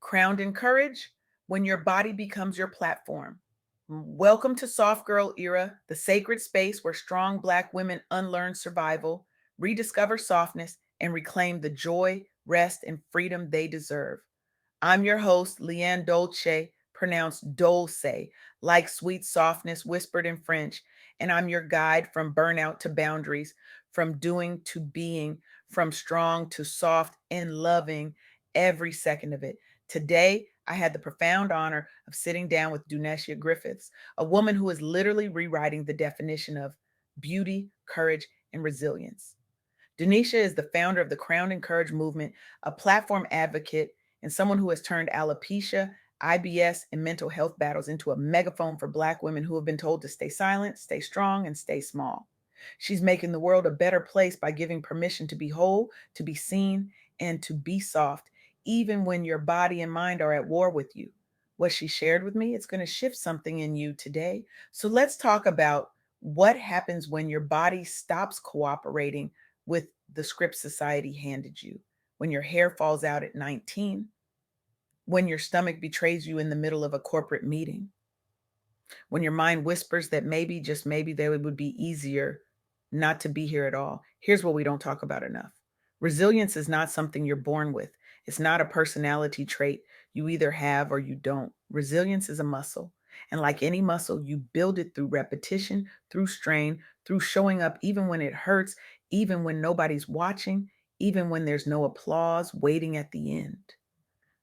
Crowned in courage when your body becomes your platform. Welcome to Soft Girl Era, the sacred space where strong Black women unlearn survival, rediscover softness, and reclaim the joy, rest, and freedom they deserve. I'm your host, LeAnne Dolce, pronounced Dolce, like sweet softness whispered in French, and I'm your guide from burnout to boundaries, from doing to being, from strong to soft and loving every second of it. Today, I had the profound honor of sitting down with Duneshia Griffiths, a woman who is literally rewriting the definition of beauty, courage, and resilience. Duneshia is the founder of the Crowned and Courage movement, a platform advocate, and someone who has turned alopecia, IBS, and mental health battles into a megaphone for Black women who have been told to stay silent, stay strong, and stay small. She's making the world a better place by giving permission to be whole, to be seen, and to be soft, even when your body and mind are at war with you. What she shared with me, it's going to shift something in you today. So let's talk about what happens when your body stops cooperating with the script society handed you, when your hair falls out at 19, when your stomach betrays you in the middle of a corporate meeting, when your mind whispers that maybe, just maybe, that it would be easier not to be here at all. Here's what we don't talk about enough. Resilience is not something you're born with. It's not a personality trait you either have or you don't. Resilience is a muscle. And like any muscle, you build it through repetition, through strain, through showing up even when it hurts, even when nobody's watching, even when there's no applause waiting at the end.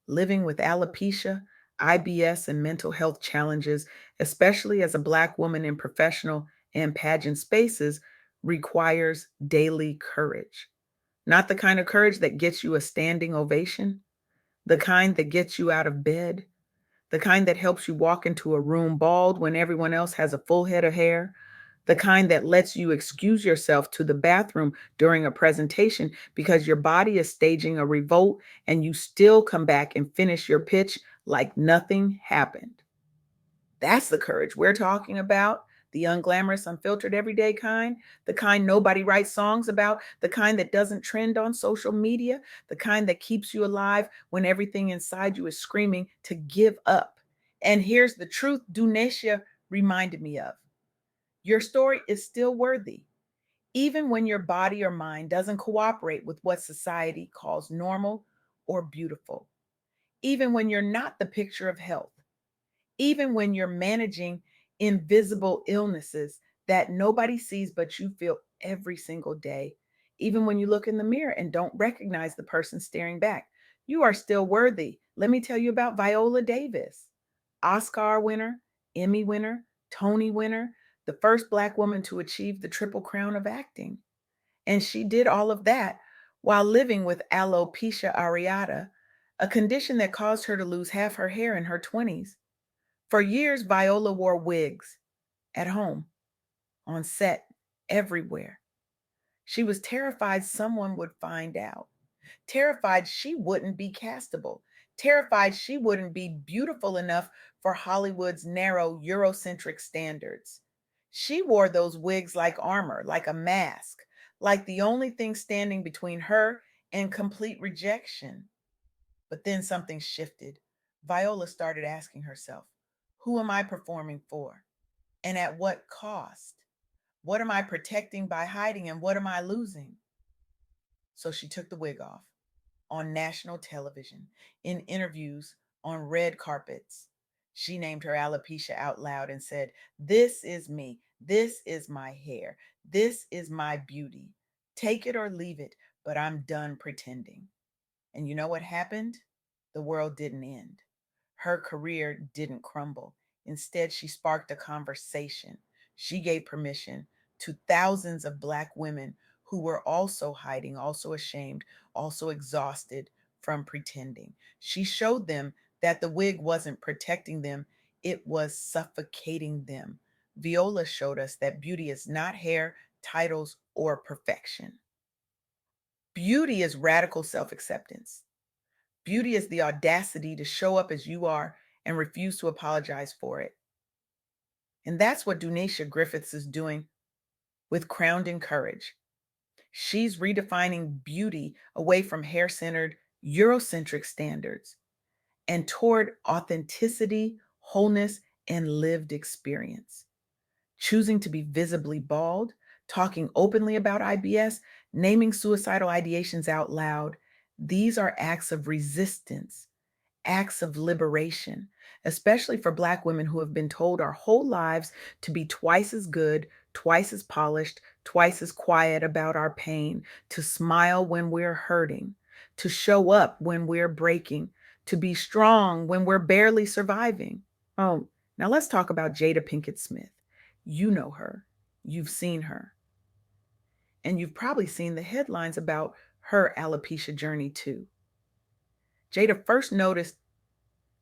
Living with alopecia, IBS, and mental health challenges, especially as a Black woman in professional and pageant spaces, requires daily courage. Not the kind of courage that gets you a standing ovation, the kind that gets you out of bed, the kind that helps you walk into a room bald when everyone else has a full head of hair, the kind that lets you excuse yourself to the bathroom during a presentation because your body is staging a revolt and you still come back and finish your pitch like nothing happened. That's the courage we're talking about. The unglamorous, unfiltered, everyday kind, the kind nobody writes songs about, the kind that doesn't trend on social media, the kind that keeps you alive when everything inside you is screaming to give up. And here's the truth Dunacia reminded me of: your story is still worthy, even when your body or mind doesn't cooperate with what society calls normal or beautiful, even when you're not the picture of health, even when you're managing invisible illnesses that nobody sees but you feel every single day, even when you look in the mirror and don't recognize the person staring back, you are still worthy. Let me tell you about Viola Davis, Oscar winner, Emmy winner, Tony winner, the first Black woman to achieve the Triple Crown of acting. And she did all of that while living with alopecia areata, a condition that caused her to lose half her hair in her 20s. For years, Viola wore wigs at home, on set, everywhere. She was terrified someone would find out, terrified she wouldn't be castable, terrified she wouldn't be beautiful enough for Hollywood's narrow Eurocentric standards. She wore those wigs like armor, like a mask, like the only thing standing between her and complete rejection. But then something shifted. Viola started asking herself, who am I performing for? And at what cost? What am I protecting by hiding and what am I losing? So she took the wig off on national television, in interviews, on red carpets. She named her alopecia out loud and said, "This is me. This is my hair. This is my beauty. Take it or leave it, but I'm done pretending." And you know what happened? The world didn't end. Her career didn't crumble. Instead, she sparked a conversation. She gave permission to thousands of Black women who were also hiding, also ashamed, also exhausted from pretending. She showed them that the wig wasn't protecting them, it was suffocating them. Viola showed us that beauty is not hair, titles, or perfection. Beauty is radical self acceptance. Beauty is the audacity to show up as you are and refuse to apologize for it. And that's what Duneshia Griffiths is doing with Crowned in Courage. She's redefining beauty away from hair centered, Eurocentric standards and toward authenticity, wholeness, and lived experience. Choosing to be visibly bald, talking openly about IBS, naming suicidal ideations out loud, these are acts of resistance, acts of liberation, especially for Black women who have been told our whole lives to be twice as good, twice as polished, twice as quiet about our pain, to smile when we're hurting, to show up when we're breaking, to be strong when we're barely surviving. Oh, now let's talk about Jada Pinkett Smith. You know her, you've seen her, and you've probably seen the headlines about her alopecia journey too. Jada first noticed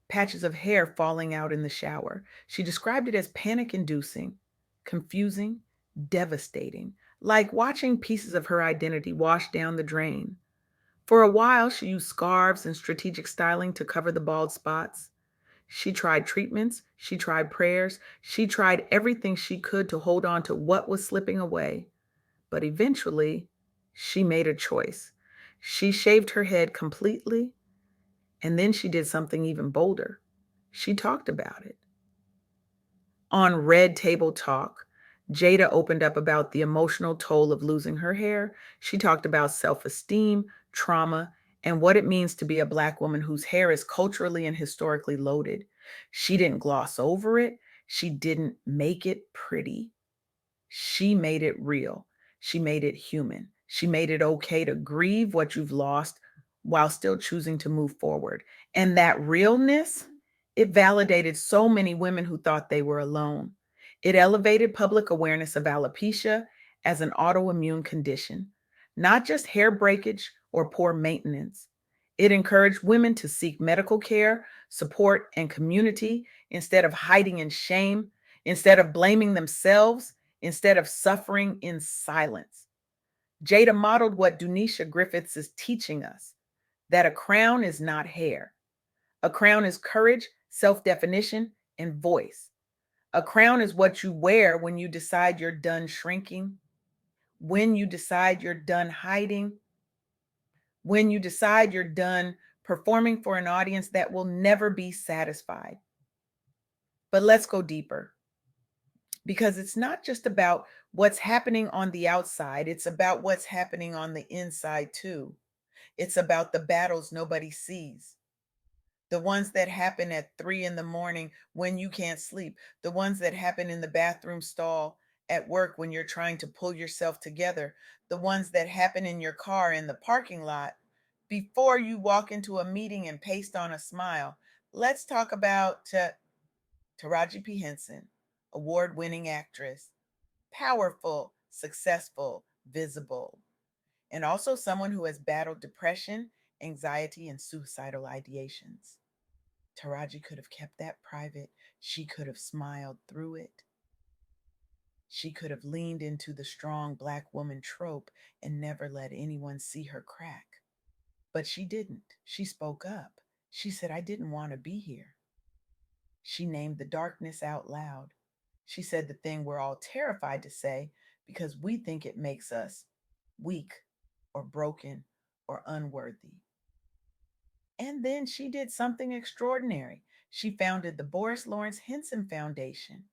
patches of hair falling out in the shower. She described it as panic inducing, confusing, devastating, like watching pieces of her identity wash down the drain. For a while, she used scarves and strategic styling to cover the bald spots. She tried treatments, she tried prayers, she tried everything she could to hold on to what was slipping away. But eventually, she made a choice. She shaved her head completely, and then she did something even bolder. She talked about it. On Red Table Talk, Jada opened up about the emotional toll of losing her hair. She talked about self esteem, trauma, and what it means to be a Black woman whose hair is culturally and historically loaded. She didn't gloss over it, she didn't make it pretty. She made it real. She made it human. She made it okay to grieve what you've lost while still choosing to move forward. And that realness, it validated so many women who thought they were alone. It elevated public awareness of alopecia as an autoimmune condition, not just hair breakage or poor maintenance. It encouraged women to seek medical care, support, and community instead of hiding in shame, instead of blaming themselves, instead of suffering in silence. Jada modeled what Duneshia Griffiths is teaching us, that a crown is not hair. A crown is courage, self definition, and voice. A crown is what you wear when you decide you're done shrinking, when you decide you're done hiding, when you decide you're done performing for an audience that will never be satisfied. But let's go deeper, because it's not just about what's happening on the outside, it's about what's happening on the inside too. It's about the battles nobody sees, the ones that happen at 3 in the morning when you can't sleep, the ones that happen in the bathroom stall at work when you're trying to pull yourself together, the ones that happen in your car in the parking lot before you walk into a meeting and paste on a smile. Let's talk about Taraji P. Henson, award winning actress, powerful, successful, visible, and also someone who has battled depression, anxiety, and suicidal ideations. Taraji could have kept that private. She could have smiled through it. She could have leaned into the strong Black woman trope and never let anyone see her crack. But she didn't. She spoke up. She said, I didn't want to be here. She named the darkness out loud. She said the thing we're all terrified to say because we think it makes us weak or broken or unworthy. And then she did something extraordinary. She founded the Boris Lawrence Henson Foundation,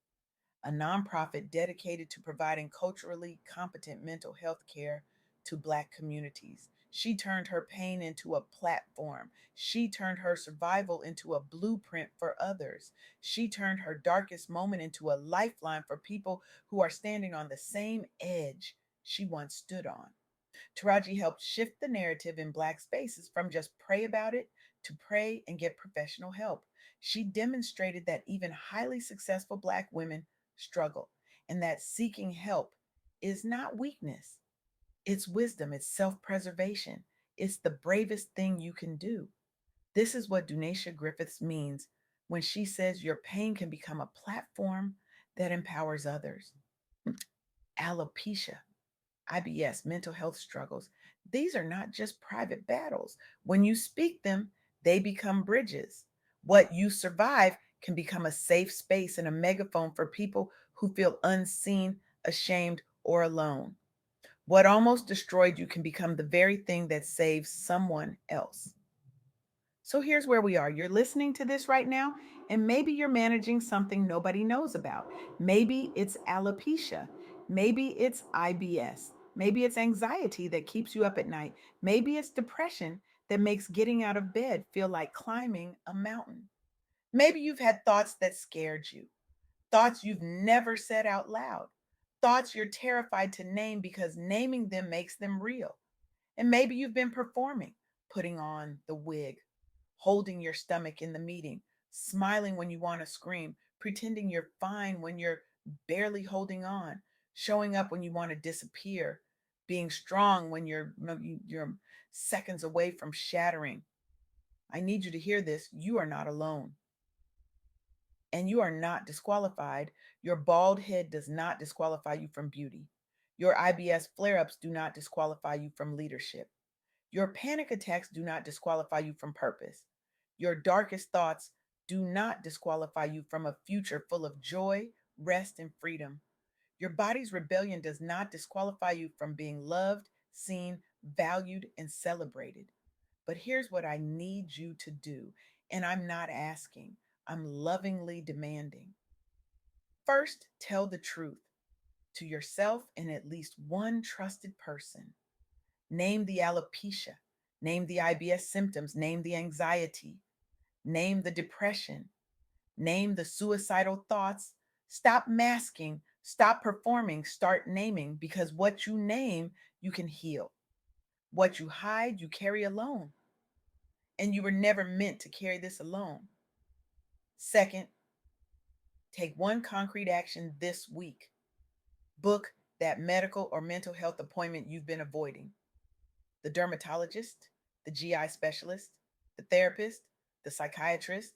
a nonprofit dedicated to providing culturally competent mental health care to Black communities. She turned her pain into a platform. She turned her survival into a blueprint for others. She turned her darkest moment into a lifeline for people who are standing on the same edge she once stood on. Taraji helped shift the narrative in Black spaces from just pray about it to pray and get professional help. She demonstrated that even highly successful Black women struggle and that seeking help is not weakness, it's wisdom, it's self preservation, it's the bravest thing you can do. This is what Duneshia Griffiths means when she says your pain can become a platform that empowers others. Alopecia, IBS, mental health struggles. These are not just private battles. When you speak them, they become bridges. What you survive can become a safe space and a megaphone for people who feel unseen, ashamed, or alone. What almost destroyed you can become the very thing that saves someone else. So here's where we are. You're listening to this right now, and maybe you're managing something nobody knows about. Maybe it's alopecia. Maybe it's IBS. Maybe it's anxiety that keeps you up at night. Maybe it's depression that makes getting out of bed feel like climbing a mountain. Maybe you've had thoughts that scared you, thoughts you've never said out loud, thoughts you're terrified to name because naming them makes them real. And maybe you've been performing, putting on the wig, holding your stomach in the meeting, smiling when you want to scream, pretending you're fine when you're barely holding on, showing up when you want to disappear, being strong when you're seconds away from shattering. I need you to hear this. You are not alone, and you are not disqualified. Your bald head does not disqualify you from beauty. Your IBS flare ups do not disqualify you from leadership. Your panic attacks do not disqualify you from purpose. Your darkest thoughts do not disqualify you from a future full of joy, rest, and freedom. Your body's rebellion does not disqualify you from being loved, seen, valued, and celebrated. But here's what I need you to do, and I'm not asking, I'm lovingly demanding. First, tell the truth to yourself and at least one trusted person. Name the alopecia, name the IBS symptoms, name the anxiety, name the depression, name the suicidal thoughts. Stop masking, stop performing, start naming, because what you name, you can heal. What you hide, you carry alone. And you were never meant to carry this alone. Second, take one concrete action this week. Book that medical or mental health appointment you've been avoiding. The dermatologist, the GI specialist, the therapist, the psychiatrist.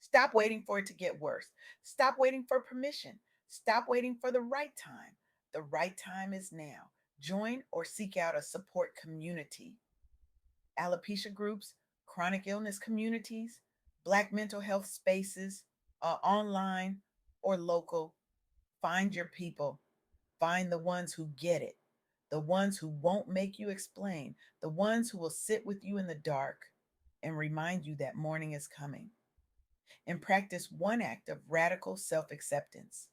Stop waiting for it to get worse. Stop waiting for permission. Stop waiting for the right time. The right time is now. Join or seek out a support community. Alopecia groups, chronic illness communities, Black mental health spaces, online or local. Find your people. Find the ones who get it, the ones who won't make you explain, the ones who will sit with you in the dark and remind you that morning is coming. And practice one act of radical self acceptance.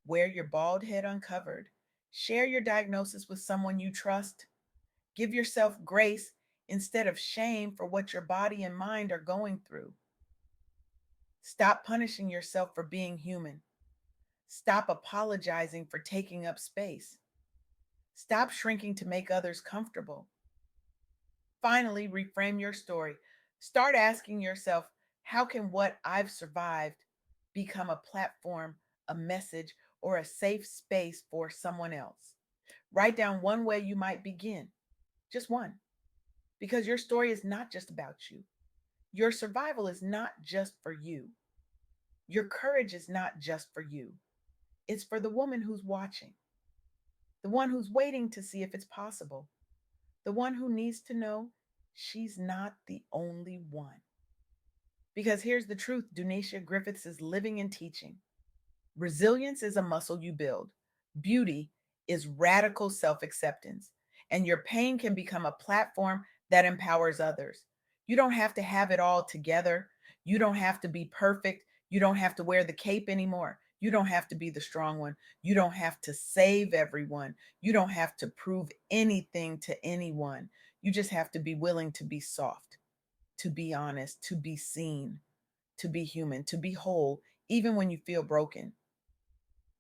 Wear your bald head uncovered. Share your diagnosis with someone you trust. Give yourself grace instead of shame for what your body and mind are going through. Stop punishing yourself for being human. Stop apologizing for taking up space. Stop shrinking to make others comfortable. Finally, reframe your story. Start asking yourself, how can what I've survived become a platform, a message, or a safe space for someone else? Write down one way you might begin, just one, because your story is not just about you. Your survival is not just for you. Your courage is not just for you. It's for the woman who's watching, the one who's waiting to see if it's possible, the one who needs to know she's not the only one. Because here's the truth: Duneshia Griffiths is living and teaching. Resilience is a muscle you build, beauty is radical self acceptance, and your pain can become a platform that empowers others. You don't have to have it all together. You don't have to be perfect. You don't have to wear the cape anymore. You don't have to be the strong one. You don't have to save everyone. You don't have to prove anything to anyone. You just have to be willing to be soft, to be honest, to be seen, to be human, to be whole, even when you feel broken,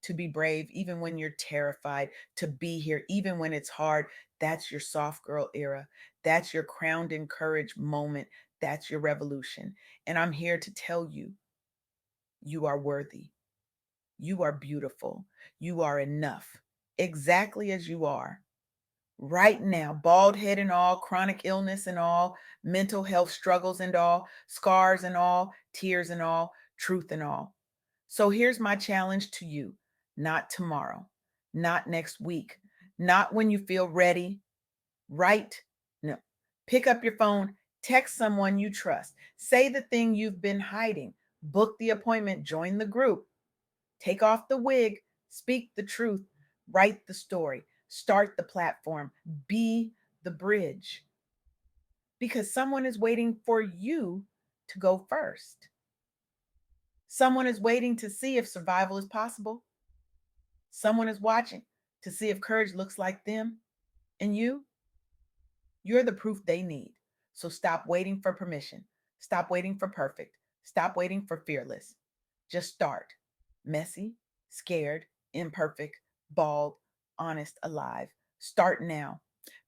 to be brave, even when you're terrified, to be here, even when it's hard. That's your soft girl era. That's your crowned in courage moment. That's your revolution. And I'm here to tell you, you are worthy. You are beautiful. You are enough, exactly as you are. Right now, bald head and all, chronic illness and all, mental health struggles and all, scars and all, tears and all, truth and all. So here's my challenge to you: not tomorrow, not next week, not when you feel ready, right? No. Pick up your phone, text someone you trust, say the thing you've been hiding, book the appointment, join the group, take off the wig, speak the truth, write the story, start the platform, be the bridge. because someone is waiting for you to go first. Someone is waiting to see if survival is possible. Someone is watching to see if courage looks like them. And you're the proof they need. So stop waiting for permission. Stop waiting for perfect. Stop waiting for fearless. Just start. Messy, scared, imperfect, bald, honest, alive. Start now.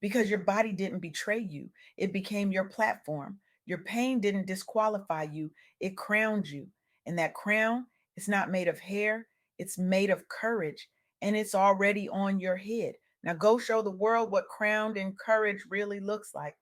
Because your body didn't betray you, it became your platform. Your pain didn't disqualify you, it crowned you. And that crown is not made of hair, it's made of courage, and it's already on your head. Now go show the world what crowned and courage really looks like.